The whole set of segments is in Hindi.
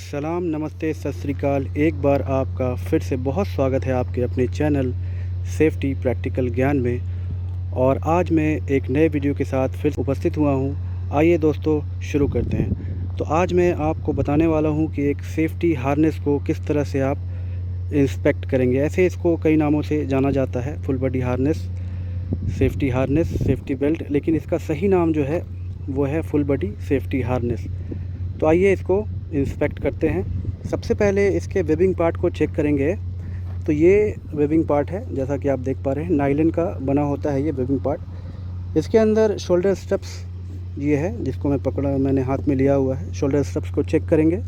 सलाम, नमस्ते, सत श्री अकाल। एक बार आपका फिर से बहुत स्वागत है आपके अपने चैनल सेफ्टी प्रैक्टिकल ज्ञान में। और आज मैं एक नए वीडियो के साथ फिर उपस्थित हुआ हूँ। आइए दोस्तों शुरू करते हैं। तो आज मैं आपको बताने वाला हूँ कि एक सेफ्टी हार्नेस को किस तरह से आप इंस्पेक्ट करेंगे। ऐसे इसको कई नामों से जाना जाता है, full body harness, safety harness, safety belt, लेकिन इसका सही नाम जो है वो है फुल बॉडी सेफ्टी हार्नेस। तो आइए इसको इंस्पेक्ट करते हैं। सबसे पहले इसके वेबिंग पार्ट को चेक करेंगे। तो ये वेबिंग पार्ट है, जैसा कि आप देख पा रहे हैं, नायलॉन का बना होता है ये वेबिंग पार्ट। इसके अंदर शोल्डर स्ट्रैप्स ये है, जिसको मैंने हाथ में लिया हुआ है। शोल्डर स्ट्रैप्स को चेक करेंगे।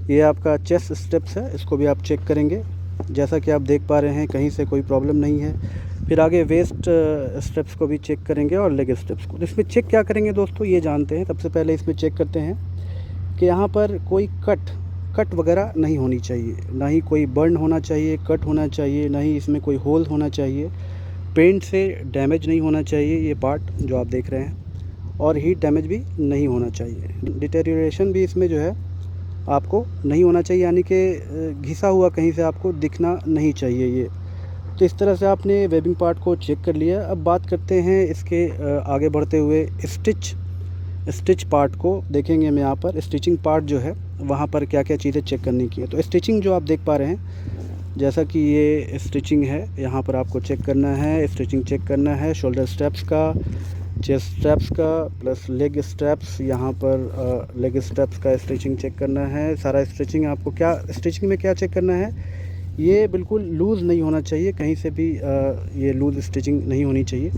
ये आपका चेस्ट स्ट्रैप्स है, इसको भी आप चेक करेंगे। जैसा कि आप देख पा रहे हैं, कहीं से कोई प्रॉब्लम नहीं है। फिर आगे वेस्ट स्ट्रैप्स को भी चेक करेंगे और लेग स्ट्रैप्स को। तो इसमें चेक क्या करेंगे दोस्तों, ये जानते हैं। सबसे पहले इसमें चेक करते हैं कि यहाँ पर कोई कट वगैरह नहीं होनी चाहिए, ना ही कोई बर्न होना चाहिए, कट होना चाहिए, ना ही इसमें कोई होल होना चाहिए। पेंट से डैमेज नहीं होना चाहिए ये पार्ट जो आप देख रहे हैं, और हीट डैमेज भी नहीं होना चाहिए। डिटेरियोरेशन भी इसमें जो है आपको नहीं होना चाहिए, यानी कि घिसा हुआ कहीं से आपको दिखना नहीं चाहिए ये। तो इस तरह से आपने वेबिंग पार्ट को चेक कर लिया। अब बात करते हैं इसके आगे बढ़ते हुए स्टिच पार्ट को देखेंगे। हम यहाँ पर स्टिचिंग पार्ट जो है वहाँ पर क्या क्या चीज़ें चेक करने की है। तो स्टिचिंग जो आप देख पा रहे हैं, जैसा कि ये स्टिचिंग है, यहाँ पर आपको चेक करना है, स्टिचिंग चेक करना है शोल्डर स्ट्रैप्स का, चेस्ट स्ट्रैप्स का, प्लस लेग स्ट्रैप्स। यहाँ पर लेग स्ट्रैप्स का स्टिचिंग चेक करना है। सारा स्टिचिंग आपको स्टिचिंग में क्या चेक करना है, ये बिल्कुल लूज़ नहीं होना चाहिए, कहीं से भी ये लूज़ स्टिचिंग नहीं होनी चाहिए।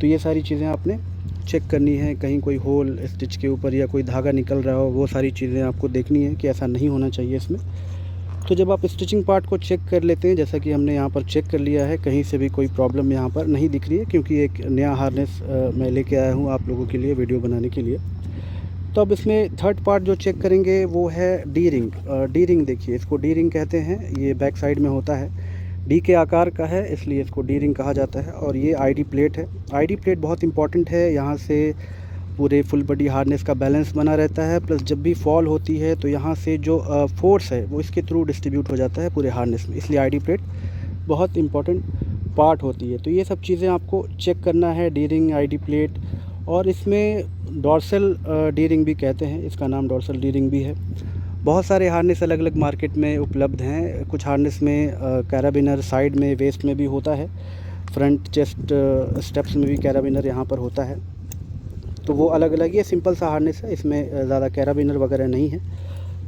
तो ये सारी चीज़ें आपने चेक करनी है। कहीं कोई होल स्टिच के ऊपर या कोई धागा निकल रहा हो, वो सारी चीज़ें आपको देखनी है कि ऐसा नहीं होना चाहिए इसमें। तो जब आप स्टिचिंग पार्ट को चेक कर लेते हैं, जैसा कि हमने यहाँ पर चेक कर लिया है, कहीं से भी कोई प्रॉब्लम यहाँ पर नहीं दिख रही है, क्योंकि एक नया हार्नेस मैं लेके आया हूँ आप लोगों के लिए वीडियो बनाने के लिए। तो अब इसमें थर्ड पार्ट जो चेक करेंगे वो है डी रिंग। डी रिंग देखिए, इसको डी रिंग कहते हैं। ये बैक साइड में होता है, डी के आकार का है, इसलिए इसको डी रिंग कहा जाता है। और ये आईडी प्लेट है। आईडी प्लेट बहुत इंपॉर्टेंट है, यहाँ से पूरे फुल बॉडी हार्नेस का बैलेंस बना रहता है। प्लस जब भी फॉल होती है तो यहाँ से जो फोर्स है वो इसके थ्रू डिस्ट्रीब्यूट हो जाता है पूरे हार्नेस में, इसलिए आईडी प्लेट बहुत इंपॉर्टेंट पार्ट होती है। तो ये सब चीज़ें आपको चेक करना है, डी रिंग, आईडी प्लेट। और इसमें डॉर्सल डी रिंग भी कहते हैं, इसका नाम डॉर्सल डी रिंग भी है। बहुत सारे हार्नेस अलग अलग मार्केट में उपलब्ध हैं। कुछ हार्नेस में कैराबिनर साइड में, वेस्ट में भी होता है, फ्रंट चेस्ट स्टेप्स में भी कैराबिनर यहाँ पर होता है। तो वो अलग अलग, ये सिंपल सा हार्नेस है, इसमें ज़्यादा कैराबिनर वगैरह नहीं है।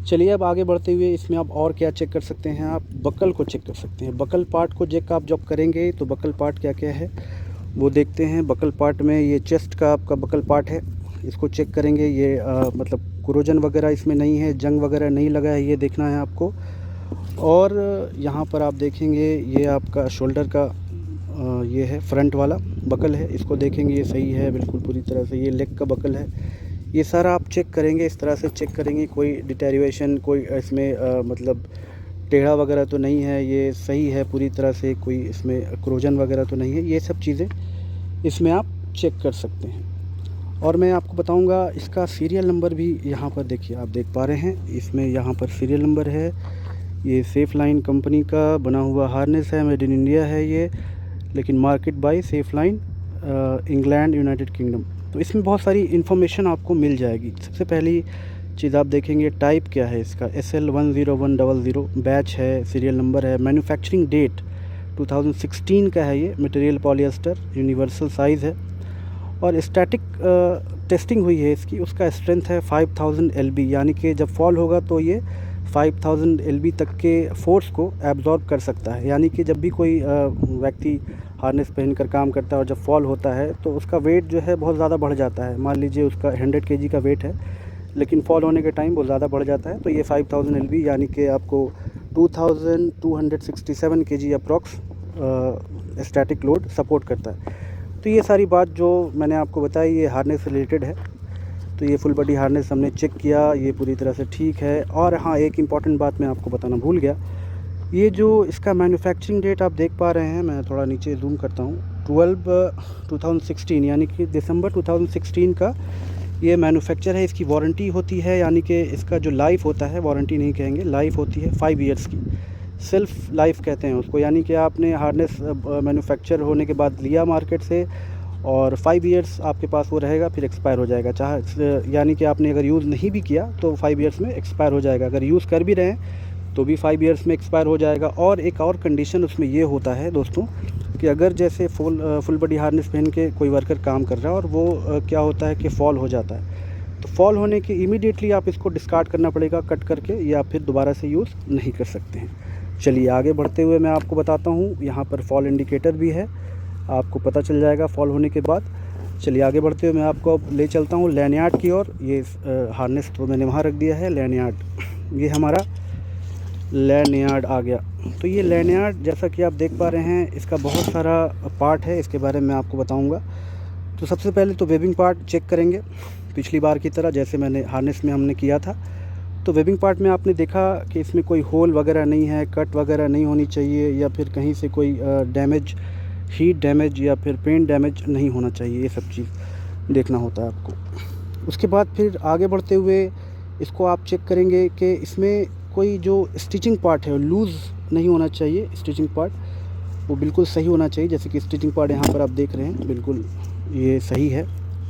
चलिए अब आगे बढ़ते हुए इसमें आप और क्या चेक कर सकते हैं, आप बकल को चेक कर सकते हैं। बकल पार्ट को चेक आप जब करेंगे तो बकल पार्ट क्या क्या है वो देखते हैं। बकल पार्ट में ये चेस्ट का आपका बकल पार्ट है, इसको चेक करेंगे। ये मतलब कोरोजन वगैरह इसमें नहीं है, जंग वगैरह नहीं लगा है, ये देखना है आपको। और यहाँ पर आप देखेंगे ये आपका शोल्डर का ये है फ्रंट वाला बकल है, इसको देखेंगे, ये सही है बिल्कुल पूरी तरह से। ये लेग का बकल है, ये सारा आप चेक करेंगे। इस तरह से चेक करेंगे, कोई डिटेरियोरेशन, कोई इसमें मतलब टेढ़ा वगैरह तो नहीं है, ये सही है पूरी तरह से, कोई इसमें क्रोजन वगैरह तो नहीं है। ये सब चीज़ें इसमें आप चेक कर सकते हैं। और मैं आपको बताऊंगा इसका सीरियल नंबर भी यहाँ पर देखिए, आप देख पा रहे हैं, इसमें यहाँ पर सीरियल नंबर है। ये सेफ लाइन कंपनी का बना हुआ हार्नेस है, मेड इन इंडिया है ये, लेकिन market by safe line England, United Kingdom. तो इसमें बहुत सारी इन्फॉर्मेशन आपको मिल जाएगी। सबसे पहली चीज़ आप देखेंगे टाइप क्या है इसका, SL10100 बैच है, सीरियल नंबर है। मैन्युफैक्चरिंग डेट 2016 का है ये। मटेरियल पॉलिएस्टर, यूनिवर्सल साइज़ है। और स्टैटिक टेस्टिंग हुई है इसकी, उसका स्ट्रेंथ है 5000 LB, यानी कि जब फॉल होगा तो ये 5000 LB तक के फोर्स को एब्जॉर्ब कर सकता है। यानी कि जब भी कोई व्यक्ति हार्नेस पहनकर काम करता है और जब फॉल होता है तो उसका वेट जो है बहुत ज़्यादा बढ़ जाता है। मान लीजिए उसका 100 kg का वेट है, लेकिन फॉल होने के टाइम बहुत ज़्यादा बढ़ जाता है, तो ये 5000 LB यानी कि आपको 2267 kg approx static load support करता है। तो ये सारी बात जो मैंने आपको बताई ये हार्नेस रिलेटेड है। तो ये फुल बॉडी हार्नेस हमने चेक किया, ये पूरी तरह से ठीक है। और हाँ, एक इम्पॉर्टेंट बात मैं आपको बताना भूल गया, ये जो इसका मैन्युफैक्चरिंग डेट आप देख पा रहे हैं, मैं थोड़ा नीचे जूम करता हूँ, 2016 यानी कि दिसंबर 2016 का ये मैन्युफैक्चर है, इसकी वारंटी होती है, यानी कि इसका जो लाइफ होता है, वारंटी नहीं कहेंगे, लाइफ होती है 5 ईयर्स की। सेल्फ लाइफ कहते हैं उसको, यानी कि आपने हार्नेस मैन्युफैक्चर होने के बाद लिया मार्केट से और 5 ईयर्स आपके पास वो रहेगा, फिर एक्सपायर हो जाएगा। यानी कि आपने अगर यूज़ नहीं भी किया तो 5 ईयर्स में एक्सपायर हो जाएगा, अगर यूज़ कर भी रहे हैं तो भी 5 ईयर्स में एक्सपायर हो जाएगा। और एक और कंडीशन उसमें ये होता है दोस्तों कि अगर जैसे फुल बॉडी हार्नेस पहन के कोई वर्कर काम कर रहा है और वो क्या होता है कि फॉल हो जाता है, तो फॉल होने के इमीडिएटली आप इसको डिस्कार्ड करना पड़ेगा कट करके, या फिर दोबारा से यूज़ नहीं कर सकते हैं। चलिए आगे बढ़ते हुए मैं आपको बताता हूँ, यहाँ पर फॉल इंडिकेटर भी है, आपको पता चल जाएगा फॉल होने के बाद। चलिए आगे बढ़ते हुए मैं आपको अब ले चलता हूँ लैनियार्ड की ओर। ये हार्नेस तो मैंने वहाँ रख दिया है, लैनियार्ड, ये हमारा लैनियार्ड आ गया। तो ये लैनियार्ड जैसा कि आप देख पा रहे हैं, इसका बहुत सारा पार्ट है, इसके बारे में आपको बताऊँगा। तो सबसे पहले तो वेबिंग पार्ट चेक करेंगे, पिछली बार की तरह जैसे मैंने हार्नेस में हमने किया था। तो वेबिंग पार्ट में आपने देखा कि इसमें कोई होल वगैरह नहीं है, कट वगैरह नहीं होनी चाहिए, या फिर कहीं से कोई डैमेज, हीट डैमेज या फिर पेंट डैमेज नहीं होना चाहिए, ये सब चीज़ देखना होता है आपको। उसके बाद फिर आगे बढ़ते हुए इसको आप चेक करेंगे कि इसमें कोई जो स्टिचिंग पार्ट है लूज़ नहीं होना चाहिए, स्टिचिंग पार्ट वो बिल्कुल सही होना चाहिए। जैसे कि स्टिचिंग पार्ट यहाँ पर आप देख रहे हैं, बिल्कुल ये सही है,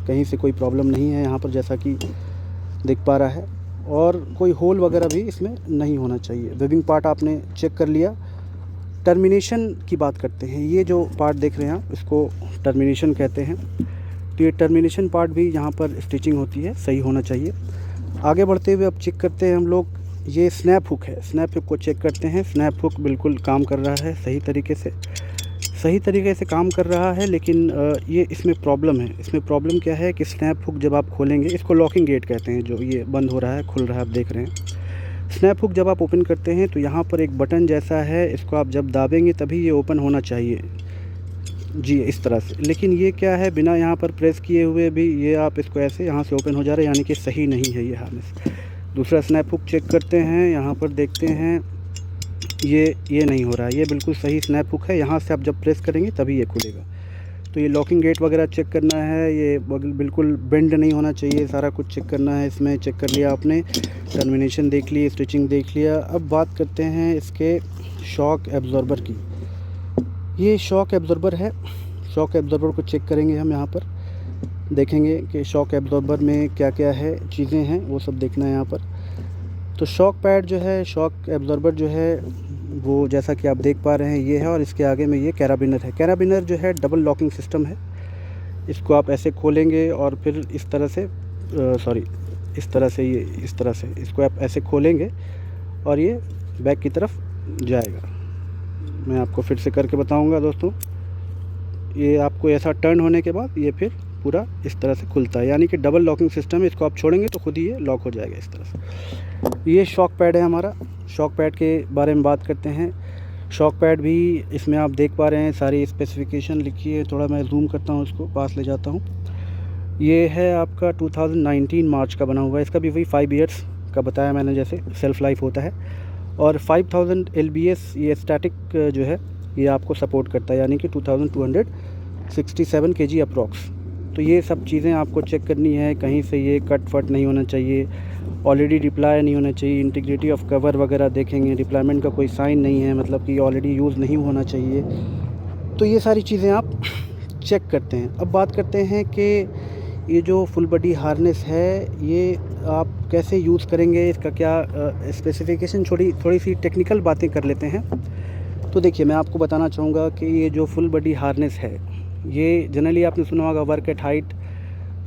कहीं से कोई प्रॉब्लम नहीं है यहाँ पर जैसा कि देख पा रहा है, और कोई होल वगैरह भी इसमें नहीं होना चाहिए। वेबिंग पार्ट आपने चेक कर लिया। टर्मिनेशन की बात करते हैं, ये जो पार्ट देख रहे हैं आप, इसको टर्मिनेशन कहते हैं। तो ये टर्मिनेशन पार्ट भी यहाँ पर स्टिचिंग होती है, सही होना चाहिए। आगे बढ़ते हुए अब चेक करते हैं हम लोग, ये स्नैप हुक है, स्नैप हुक को चेक करते हैं। स्नैप हुक बिल्कुल काम कर रहा है सही तरीके से काम कर रहा है, लेकिन ये इसमें प्रॉब्लम है। इसमें प्रॉब्लम क्या है कि स्नैप हुक जब आप खोलेंगे, इसको लॉकिंग गेट कहते हैं, जो ये बंद हो रहा है खुल रहा है, आप देख रहे हैं। स्नैप हुक जब आप ओपन करते हैं तो यहाँ पर एक बटन जैसा है, इसको आप जब दाबेंगे तभी ये ओपन होना चाहिए जी, इस तरह से। लेकिन ये क्या है, बिना यहाँ पर प्रेस किए हुए भी ये आप इसको ऐसे यहाँ से ओपन हो जा रहा है, यानी कि सही नहीं है ये हार्नेस। दूसरा स्नैप हुक चेक करते हैं, यहाँ पर देखते हैं, ये नहीं हो रहा है, ये बिल्कुल सही स्नैप हुक है, यहाँ से आप जब प्रेस करेंगे तभी ये खुलेगा। तो ये लॉकिंग गेट वगैरह चेक करना है, ये बिल्कुल बेंड नहीं होना चाहिए, सारा कुछ चेक करना है। इसमें चेक कर लिया आपने, टर्मिनेशन देख ली, स्टिचिंग देख लिया। अब बात करते हैं इसके शॉक एब्जॉर्बर की। ये शॉक एब्जॉर्बर है, शॉक एब्जॉर्बर को चेक करेंगे हम, यहाँ पर देखेंगे कि शॉक एब्जॉर्बर में क्या क्या है चीज़ें हैं, वो सब देखना है यहाँ पर। तो शॉक पैड जो है, शॉक एब्जॉर्बर जो है वो जैसा कि आप देख पा रहे हैं ये है, और इसके आगे में ये कैराबिनर है। कैराबिनर जो है डबल लॉकिंग सिस्टम है, इसको आप ऐसे खोलेंगे और फिर इस तरह से इसको आप ऐसे खोलेंगे और ये बैक की तरफ जाएगा। मैं आपको फिर से करके बताऊंगा दोस्तों। ये आपको ऐसा टर्न होने के बाद ये फिर पूरा इस तरह से खुलता है, यानी कि डबल लॉकिंग सिस्टम है। इसको आप छोड़ेंगे तो खुद ही ये लॉक हो जाएगा इस तरह से। ये शॉक पैड है हमारा। शॉक पैड के बारे में बात करते हैं। शॉक पैड भी इसमें आप देख पा रहे हैं, सारी स्पेसिफिकेशन लिखी है। थोड़ा मैं जूम करता हूँ, इसको पास ले जाता हूँ। ये है आपका 2019 मार्च का बना हुआ है। इसका भी वही 5 ईयर्स का बताया मैंने, जैसे सेल्फ़ लाइफ होता है। और 5000 LBS ये स्टैटिक जो है ये आपको सपोर्ट करता है, यानी कि 2267 kg अप्रॉक्स। तो ये सब चीज़ें आपको चेक करनी है, कहीं से ये कट फट नहीं होना चाहिए, ऑलरेडी रिप्लाई नहीं होना चाहिए, इंटीग्रिटी ऑफ कवर वगैरह देखेंगे, रिप्लाईमेंट का कोई साइन नहीं है, मतलब कि ऑलरेडी यूज़ नहीं होना चाहिए। तो ये सारी चीज़ें आप चेक करते हैं। अब बात करते हैं कि ये जो फुल बॉडी हार्नेस है ये आप कैसे यूज़ करेंगे, इसका क्या स्पेसिफिकेशन, थोड़ी सी टेक्निकल बातें कर लेते हैं। तो देखिए, मैं आपको बताना चाहूँगा कि ये जो फुल बॉडी हार्नेस है ये जनरली आपने सुना होगा वर्क एट हाइट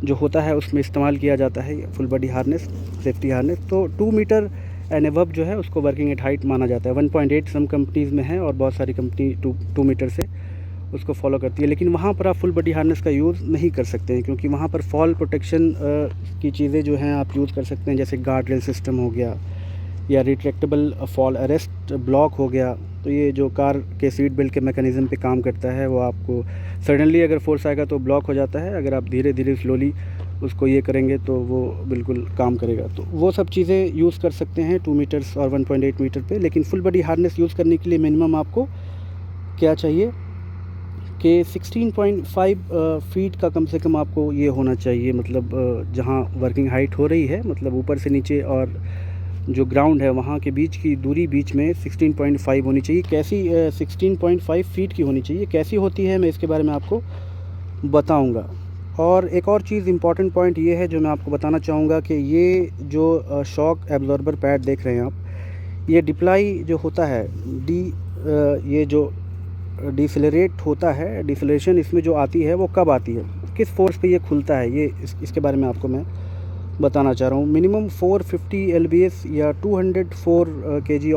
जो होता है उसमें इस्तेमाल किया जाता है ये full body harness, safety harness. तो 2 मीटर एंड अबव जो है उसको वर्किंग एट हाइट माना जाता है। 1.8 सम कंपनीज़ में है और बहुत सारी कंपनी 2 मीटर से उसको फॉलो करती है। लेकिन वहाँ पर आप फुल बॉडी हार्नेस का यूज़ नहीं कर सकते हैं, क्योंकि वहाँ पर फॉल प्रोटेक्शन की चीज़ें जो हैं आप यूज़ कर सकते हैं, जैसे गार्ड रेल सिस्टम हो गया या रिट्रैक्टेबल फॉल अरेस्ट ब्लॉक हो गया। तो ये जो कार के सीट बेल्ट के मैकेनिज़्म पे काम करता है, वो आपको सडनली अगर फोर्स आएगा तो ब्लॉक हो जाता है, अगर आप धीरे धीरे स्लोली उसको ये करेंगे तो वो बिल्कुल काम करेगा। तो वो सब चीज़ें यूज़ कर सकते हैं 2 मीटर्स और 1.8 मीटर पे। लेकिन फुल बॉडी हार्नेस यूज़ करने के लिए मिनिमम आपको क्या चाहिए कि 16.5 फीट का कम से कम आपको ये होना चाहिए, मतलब जहाँ वर्किंग हाइट हो रही है, मतलब ऊपर से नीचे और जो ग्राउंड है वहाँ के बीच की दूरी बीच में 16.5 होनी चाहिए। कैसी 16.5 फीट की होनी चाहिए, कैसी होती है मैं इसके बारे में आपको बताऊंगा। और एक और चीज़ इम्पॉर्टेंट पॉइंट ये है जो मैं आपको बताना चाहूँगा कि ये जो शॉक एब्जॉर्बर पैड देख रहे हैं आप, ये डिप्लाई जो होता है ये जो डिसलरेट होता है, डिसलेशन इसमें जो आती है वो कब आती है, किस फोर्स पे ये खुलता है, ये इसके बारे में आपको मैं बताना चाह रहा हूँ। मिनिमम 450 LBS या 204 kg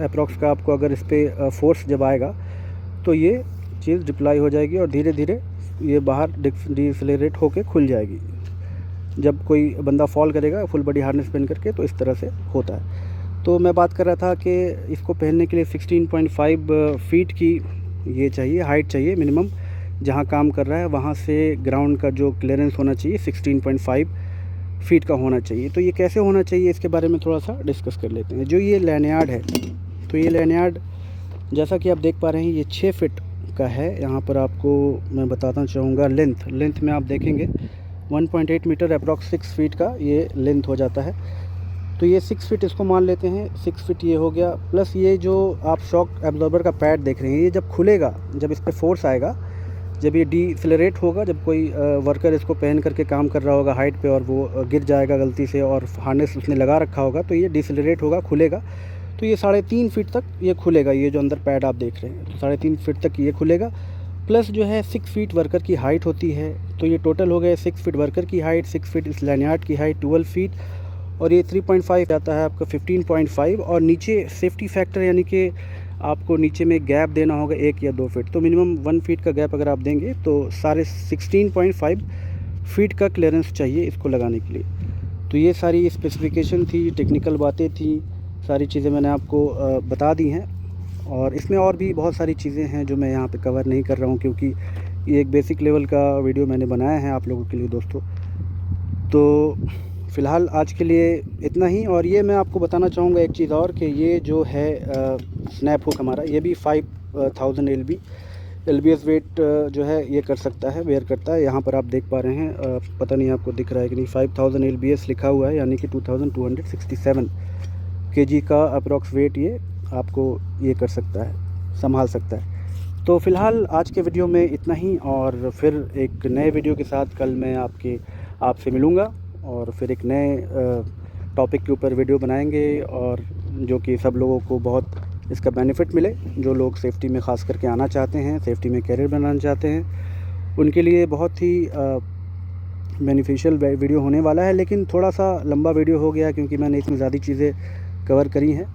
अप्रॉक्स का आपको अगर इस पर फोर्स जब आएगा तो ये चीज़ डिप्लाई हो जाएगी और धीरे धीरे ये बाहर डिसलरेट होके खुल जाएगी। जब कोई बंदा फॉल करेगा फुल बॉडी हार्नेस पहन करके तो इस तरह से होता है। तो मैं बात कर रहा था कि इसको पहनने के लिए 16.5 फीट की ये चाहिए, हाइट चाहिए मिनिमम। जहाँ काम कर रहा है वहाँ से ग्राउंड का जो क्लियरेंस होना चाहिए 16.5 फीट का होना चाहिए। तो ये कैसे होना चाहिए इसके बारे में थोड़ा सा डिस्कस कर लेते हैं। जो ये लैनियार्ड है, तो ये लैनियार्ड जैसा कि आप देख पा रहे हैं ये 6 फीट का है। यहाँ पर आपको मैं बताना चाहूँगा लेंथ में आप देखेंगे 1.8 मीटर अप्रॉक्स 6 फीट का ये लेंथ हो जाता है। तो ये 6 फीट इसको मान लेते हैं, 6 फीट ये हो गया। प्लस ये जो आप शॉक एब्जॉर्बर का पैड देख रहे हैं, ये जब खुलेगा, जब इस पर फोर्स आएगा, जब ये डिसलरेट होगा, जब कोई वर्कर इसको पहन करके काम कर रहा होगा हाइट पे और वो गिर जाएगा गलती से और हार्नेस उसने लगा रखा होगा, तो ये डिसलरेट होगा, खुलेगा। तो ये 3.5 फीट तक ये खुलेगा, ये जो अंदर पैड आप देख रहे हैं, तो 3.5 फीट तक ये खुलेगा। प्लस जो है 6 फीट वर्कर की हाइट होती है, तो ये टोटल हो गए 6 फीट वर्कर की हाइट, 6 फीट इस लैनियार्ड की हाइट 12 फीट, और ये 3.5 आता है आपका 15.5। और नीचे सेफ्टी फैक्टर यानी कि आपको नीचे में गैप देना होगा 1 या 2 फीट, तो मिनिमम 1 फीट का गैप अगर आप देंगे तो सारे 16.5 फीट का क्लियरेंस चाहिए इसको लगाने के लिए। तो ये सारी स्पेसिफिकेशन थी, टेक्निकल बातें थी, सारी चीज़ें मैंने आपको बता दी हैं। और इसमें और भी बहुत सारी चीज़ें हैं जो मैं यहाँ पे कवर नहीं कर रहा हूँ, क्योंकि ये एक बेसिक लेवल का वीडियो मैंने बनाया है आप लोगों के लिए दोस्तों। तो फ़िलहाल आज के लिए इतना ही। और ये मैं आपको बताना चाहूँगा एक चीज़ और, कि ये जो है स्नैप हुक हमारा, ये भी 5000 LBS वेट जो है ये कर सकता है, वेयर करता है। यहाँ पर आप देख पा रहे हैं, पता नहीं आपको दिख रहा है कि नहीं, 5000 LBS लिखा हुआ है, यानी कि 2267 kg का अप्रॉक्स वेट ये आपको ये कर सकता है, संभाल सकता है। तो फ़िलहाल आज के वीडियो में इतना ही, और फिर एक नए वीडियो के साथ कल मैं आपसे मिलूँगा और फिर एक नए टॉपिक के ऊपर वीडियो बनाएंगे, और जो कि सब लोगों को बहुत इसका बेनिफिट मिले। जो लोग सेफ्टी में ख़ास करके आना चाहते हैं, सेफ्टी में कैरियर बनाना चाहते हैं, उनके लिए बहुत ही बेनिफिशियल वीडियो होने वाला है। लेकिन थोड़ा सा लंबा वीडियो हो गया क्योंकि मैंने इसमें ज़्यादा चीज़ें कवर करी हैं।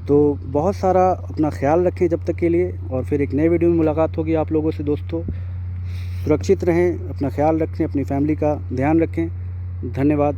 तो बहुत सारा अपना ख्याल रखें जब तक के लिए, और फिर एक नए वीडियो में मुलाकात होगी आप लोगों से दोस्तों। सुरक्षित रहें, अपना ख्याल रखें, अपनी फैमिली का ध्यान रखें। धन्यवाद।